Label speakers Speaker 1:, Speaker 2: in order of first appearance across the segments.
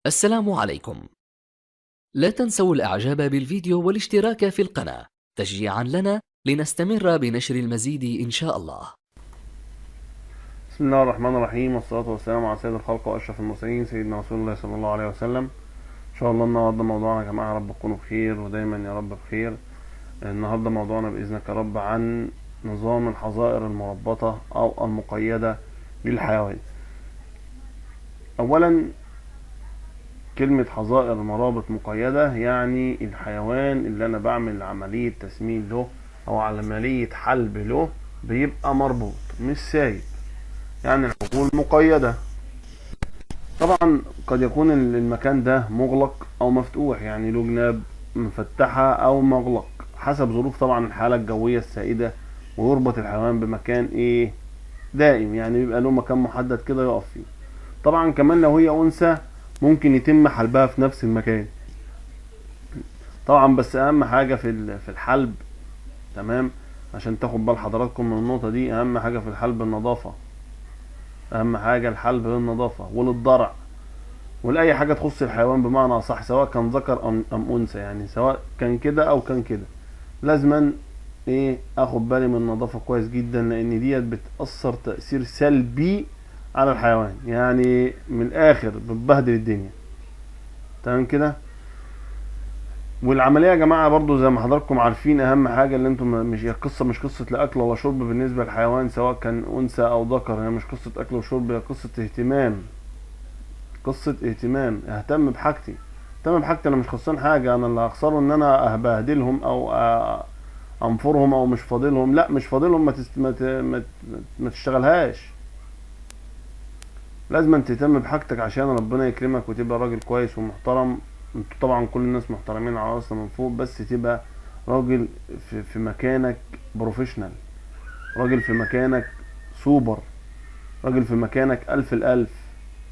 Speaker 1: السلام عليكم. لا تنسوا الإعجاب بالفيديو والاشتراك في القناة تشجيعا لنا لنستمر بنشر المزيد إن شاء الله.
Speaker 2: بسم الله الرحمن الرحيم، والصلاة والسلام على سيد الخلق وأشرف المرسلين سيدنا رسول الله صلى الله عليه وسلم. إن شاء الله النهارده موضوعنا يا جماعة يا رب تكونوا بخير ودايما يا رب بخير. النهارده موضوعنا بإذنك يا رب عن نظام الحظائر المربطة أو المقيدة للحيوان. أولا، كلمة حظائر مرابط مقيدة يعني الحيوان اللي أنا بعمل عملية تسمين له أو عملية حلب له بيبقى مربوط مش سايب، يعني الحقول مقيدة. طبعا قد يكون المكان ده مغلق او مفتوح، يعني له جناب مفتحة او مغلق حسب ظروف طبعا الحالة الجوية السائدة، ويربط الحيوان بمكان دائم، يعني بيبقى له مكان محدد كده يقف فيه. طبعا كمان لو هي انثى ممكن يتم حلبها في نفس المكان طبعا، بس اهم حاجة في الحلب، تمام، عشان تاخد بال حضراتكم من النقطة دي، اهم حاجة في الحلب النظافة. اهم حاجة الحلب للنظافة وللضرع ولأي حاجة تخص الحيوان بمعنى أصح، سواء كان ذكر أم أنثى، يعني سواء كان كده أو كان كده، لازما أخد بالي من النظافة كويس جدا، لأن ديت بتأثر تأثير سلبي على الحيوان، يعني من الآخر بتبهدل الدنيا. تمام كده. والعملية يا جماعة برضو زي ما حضراتكم عارفين، أهم حاجة اللي انتم مش القصة مش قصة لا أكل ولا شرب بالنسبة للحيوان، سواء كان أنثى أو ذكر، هي مش قصة أكل وشرب، هي قصة اهتمام. قصة اهتمام، اهتم بحاجتي، اهتم بحاجتي. انا مش خسران حاجة، انا اللي هخسره ان انا ابهدلهم او انفرهم او مش فاضلهم. لا، مش فاضلهم، ما تشتغلهاش. لازم تهتم بحاجتك عشان ربنا يكرمك وتبقى راجل كويس ومحترم. انتوا طبعا كل الناس محترمين على راسنا من فوق، بس تبقى راجل في مكانك بروفيشنال، راجل في مكانك سوبر، راجل في مكانك الف الالف.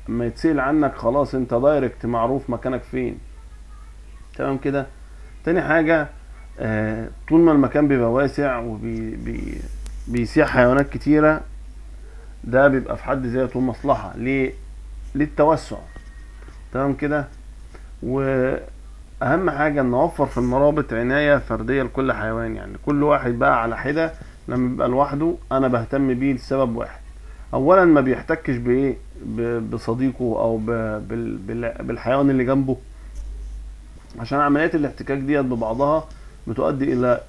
Speaker 2: اما يتسأل عنك خلاص انت دايركت معروف مكانك فين. تمام كده. تاني حاجة، طول ما المكان بيبقى واسع وبيسيح حيوانات كتيرة، ده بيبقى في حد ذاته مصلحة ليه؟ للتوسع. تمام كده. واهم حاجة ان نوفر في المرابط عناية فردية لكل حيوان، يعني كل واحد بقى على حدة. لما بيبقى لوحده انا بهتم بيه لسبب واحد، اولا ما بيحتكش بصديقه او بالحيوان اللي جنبه، عشان عمليات الاحتكاك ديت ببعضها بتؤدي الى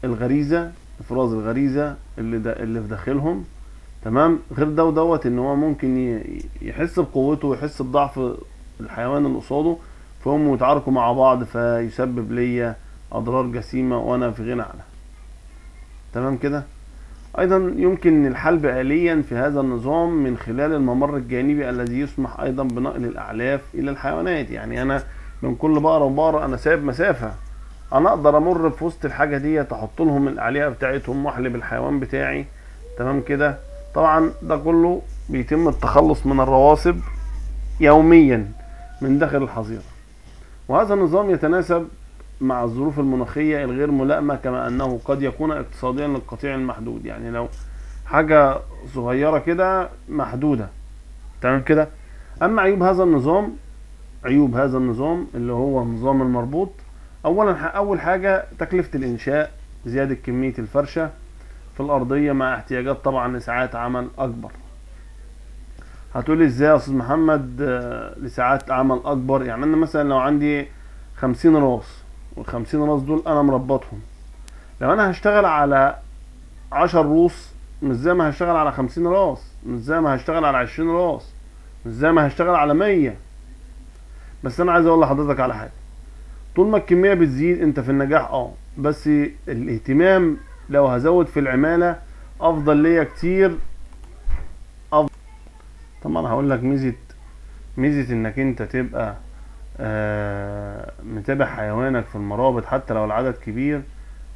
Speaker 2: الغريزه، افراز الغريزه اللي في داخلهم. تمام. غير ده ودوت ان هو ممكن يحس بقوته ويحس بضعف الحيوان اللي قصاده، فهم يتعاركوا مع بعض فيسبب ليا اضرار جسيمه وانا في غنى عنها. تمام كده. ايضا يمكن الحلب آليا في هذا النظام من خلال الممر الجانبي الذي يسمح ايضا بنقل الاعلاف الى الحيوانات، يعني انا من كل بقرة وبقرة انا سايب مسافة، انا اقدر امر في وسط الحاجة دي، احط لهم العليقة بتاعتهم واحلب الحيوان بتاعي. تمام كده. طبعا ده كله بيتم التخلص من الرواسب يوميا من داخل الحظيرة، وهذا النظام يتناسب مع الظروف المناخية الغير ملائمة، كما أنه قد يكون اقتصاديا للقطيع المحدود، يعني لو حاجة صغيرة كده محدودة. تمام كده. أما عيوب هذا النظام اللي هو النظام المربوط، أول حاجة تكلفة الإنشاء، زيادة كمية الفرشة في الأرضية مع احتياجات طبعا لساعات عمل أكبر. هتقولي ازاي يا أستاذ محمد لساعات عمل أكبر؟ يعني أنا مثلا لو عندي 50 راس، وال50 راس دول أنا مربطهم، لو أنا هشتغل على 10 روس مش زي ما هشتغل على 50 راس، مش زي ما هشتغل على 20 راس، مش زي ما هشتغل على 100. بس انا عايز اقول لحضرتك على حاجه، طول ما الكميه بتزيد انت في النجاح، بس الاهتمام لو هزود في العماله افضل ليا كتير. افضل طبعا. هقول لك ميزه انك انت تبقى متابع حيوانك في المرابط حتى لو العدد كبير.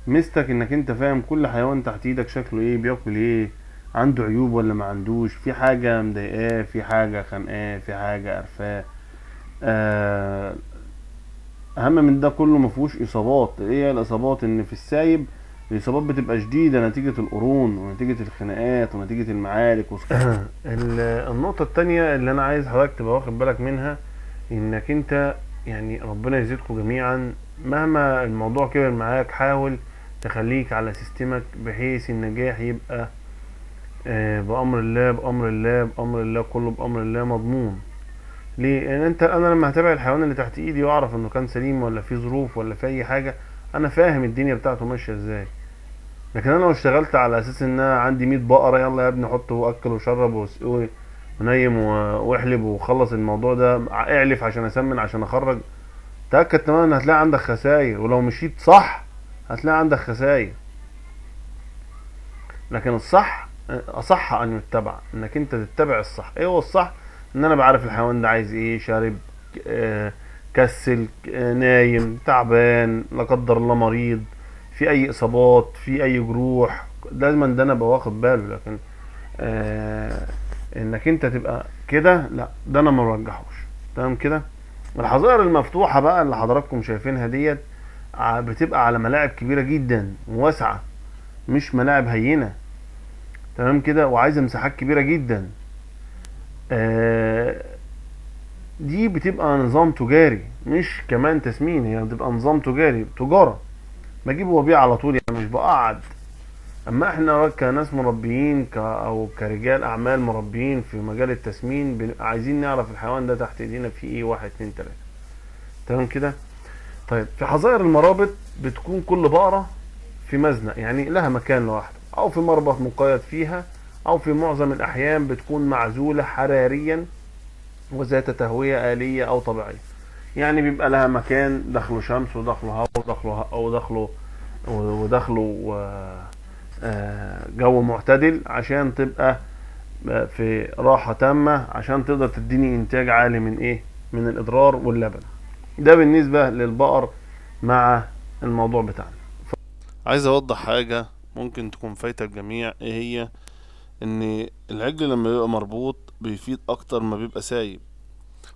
Speaker 2: ميزتك انك انت فاهم كل حيوان تحت ايدك شكله ايه، بياكل ايه، عنده عيوب ولا ما عندوش، في حاجة مضايقاه، في حاجة خانقاه، في حاجة قرفاه. اهم من ده كله مفهوش اصابات. ايه الاصابات؟ ان في السايب الاصابات بتبقى شديدة نتيجة القرون ونتيجة الخناقات ونتيجة المعارك النقطة التانية اللي انا عايز حضرتك تبقى واخد بالك منها، انك انت يعني ربنا يزيدكم جميعا، مهما الموضوع كبر معاك حاول تخليك على سيستمك بحيث النجاح يبقى بأمر الله بأمر الله بأمر الله، كله بأمر الله مضمون. ليه؟ لان انا لما هتابع الحيوان اللي تحت ايدي واعرف انه كان سليم ولا في ظروف ولا في اي حاجه، انا فاهم الدنيا بتاعته ماشيه ازاي. لكن انا لو اشتغلت على اساس ان انا عندي 100 بقره، يلا يا ابني حط واكل وشرب واسقي ونيم واحلب وخلص الموضوع ده، اعلف عشان اسمن عشان اخرج، تاكد تماما ان هتلاقي عندك خسائر، ولو مشيت صح هتلاقي عندك خسائر. لكن الصح اصح ان يتبع، انك انت تتبع الصح. ايه هو الصح؟ ان انا بعرف الحيوان ده عايز ايه، شارب، كسل، نايم، تعبان، لا قدر الله مريض، في اي اصابات، في اي جروح، لازما ده انا ابقى واخد باله. لكن انك انت تبقى كده، لا ده انا ما برجحوش. تمام كده. الحظائر المفتوحه بقى اللي حضراتكم شايفينها ديت بتبقى على ملاعب كبيره جدا وواسعه، مش ملاعب هينه. تمام كده. وعايزه مساحات كبيره جدا. آه، دي بتبقى نظام تجاري مش كمان تسمين، هي بتبقى نظام تجاري، تجاره، بجيب وبيع على طول يعني، مش بقعد. اما احنا كناس مربيين او كرجال اعمال مربيين في مجال التسمين، بنبقى عايزين نعرف الحيوان ده تحت ايدينا فيه ايه، واحد اتنين تلاته. تمام كده. طيب في حظائر المرابط بتكون كل بقرة في مزنق، يعني لها مكان لوحده، او في مربط مقيد فيها، او في معظم الاحيان بتكون معزولة حراريا وذات تهوية آلية او طبيعية. يعني بيبقى لها مكان دخله شمس ودخله هواء ودخله جو معتدل، عشان تبقى في راحة تامة، عشان تقدر تديني انتاج عالي من ايه، من الاضرار واللبن. ده بالنسبة للبقر مع الموضوع بتاعنا.
Speaker 3: عايز اوضح حاجة ممكن تكون فايتة الجميع، ايه هي؟ ان العجل لما بيبقى مربوط بيفيد اكتر ما بيبقى سايب.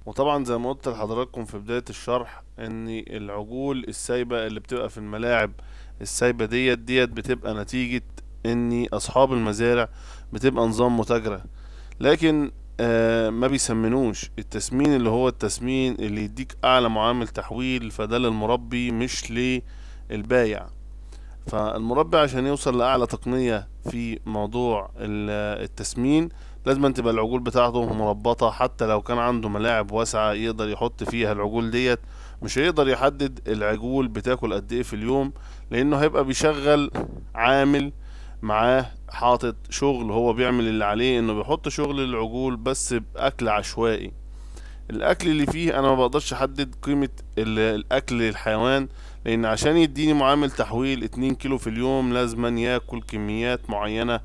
Speaker 3: وطبعا زي ما قلت لحضراتكم في بداية الشرح، ان العجول السايبة اللي بتبقى في الملاعب السايبة ديت بتبقى نتيجة ان اصحاب المزارع بتبقى نظام متاجرة. لكن ما بيسمنوش التسمين اللي هو التسمين اللي يديك اعلى معامل تحويل، فده للمربي مش للبايع. فالمربي عشان يوصل لأعلى تقنية في موضوع التسمين لازم تبقى العجول بتاعته مربطة. حتى لو كان عنده ملاعب واسعة يقدر يحط فيها العجول ديت، مش هيقدر يحدد العجول بتاكل قد ايه في اليوم، لانه هيبقى بيشغل عامل معاه حاطط شغل، هو بيعمل اللي عليه انه بيحط شغل العجول بس باكل عشوائي. الاكل اللي فيه انا ما بقدرش احدد قيمة الاكل للحيوان، لان عشان يديني معامل تحويل 2 كيلو في اليوم لازم ياكل كميات معينة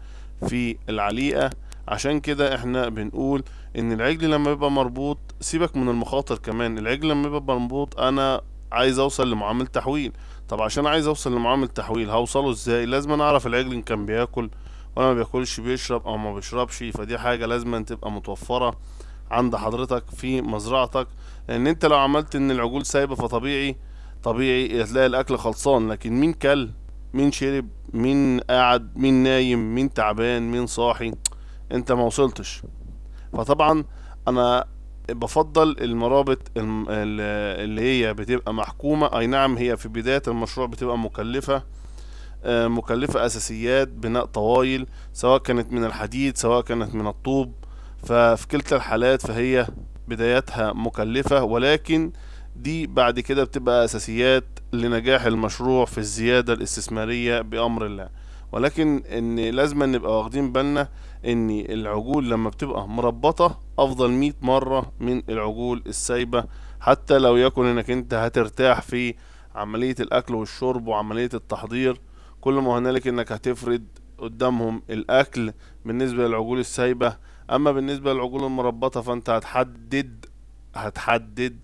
Speaker 3: في العليقة. عشان كده احنا بنقول ان العجل لما يبقى مربوط، سيبك من المخاطر كمان، العجل لما يبقى مربوط انا عايز اوصل لمعامل تحويل. طب عشان عايز اوصل لمعامل تحويل هوصله ازاي؟ لازم أنا اعرف العجل ان كان بياكل ولا ما بياكلش، بيشرب او ما بيشربش. فدي حاجة لازم تبقى متوفرة عند حضرتك في مزرعتك. لان انت لو عملت ان العجول سايبة طبيعي هتلاقي الاكل خلصان، لكن مين كل، مين شرب، مين قاعد، مين نايم، مين تعبان، مين صاحي، انت ما وصلتش. فطبعا انا بفضل المرابط اللي هي بتبقى محكومة. اي نعم هي في بداية المشروع بتبقى مكلفة، مكلفة اساسيات بناء طوايل، سواء كانت من الحديد سواء كانت من الطوب. ففي كلتا الحالات فهي بدايتها مكلفة، ولكن دي بعد كده بتبقى اساسيات لنجاح المشروع في الزيادة الاستثمارية بامر الله. ولكن ان لازم نبقى واخدين بالنا ان العجول لما بتبقى مربطة افضل 100 مرة من العجول السايبة. حتى لو يكون انك انت هترتاح في عملية الاكل والشرب وعملية التحضير، كل ما هنالك انك هتفرد قدامهم الاكل بالنسبة للعجول السايبة. اما بالنسبة للعجول المربطة فانت هتحدد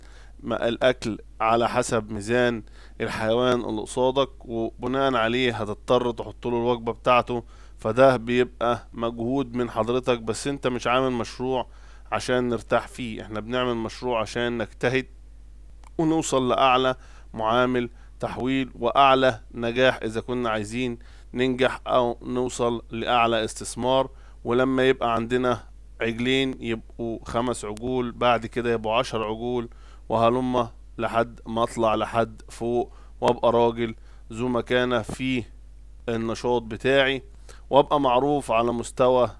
Speaker 3: الاكل على حسب ميزان الحيوان اللي قصادك، وبناء عليه هتضطر تحط له الوجبة بتاعته. فده بيبقى مجهود من حضرتك، بس انت مش عامل مشروع عشان نرتاح فيه، احنا بنعمل مشروع عشان نجتهد ونوصل لأعلى معامل تحويل وأعلى نجاح إذا كنا عايزين ننجح أو نوصل لأعلى استثمار. ولما يبقى عندنا عجلين يبقوا 5 عجول، بعد كده يبقوا 10 عجول، وهلم لحد ما اطلع لحد فوق وابقى راجل ذو مكانة في النشاط بتاعي، وابقى معروف على مستوى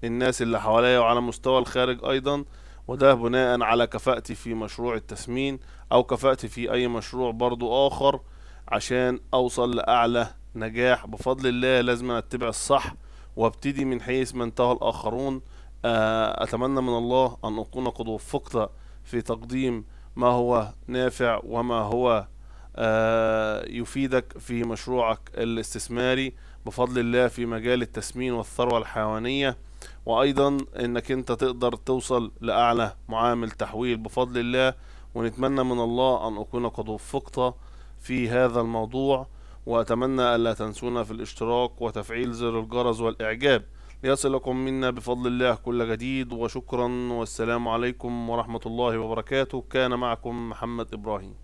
Speaker 3: الناس اللي حواليا وعلى مستوى الخارج ايضا. وده بناء على كفاءتي في مشروع التسمين او كفاءتي في اي مشروع برضو اخر. عشان اوصل لاعلى نجاح بفضل الله لازم اتبع الصح وابتدي من حيث ما انتهى الاخرون. اتمنى من الله ان اكون قد وفقت في تقديم ما هو نافع وما هو يفيدك في مشروعك الاستثماري بفضل الله في مجال التسمين والثروة الحيوانية، وايضا انك انت تقدر توصل لاعلى معامل تحويل بفضل الله. ونتمنى من الله ان اكون قد وفقت في هذا الموضوع، واتمنى الا تنسونا في الاشتراك وتفعيل زر الجرس والاعجاب ليصلكم منا بفضل الله كل جديد. وشكرا والسلام عليكم ورحمة الله وبركاته. كان معكم محمد إبراهيم.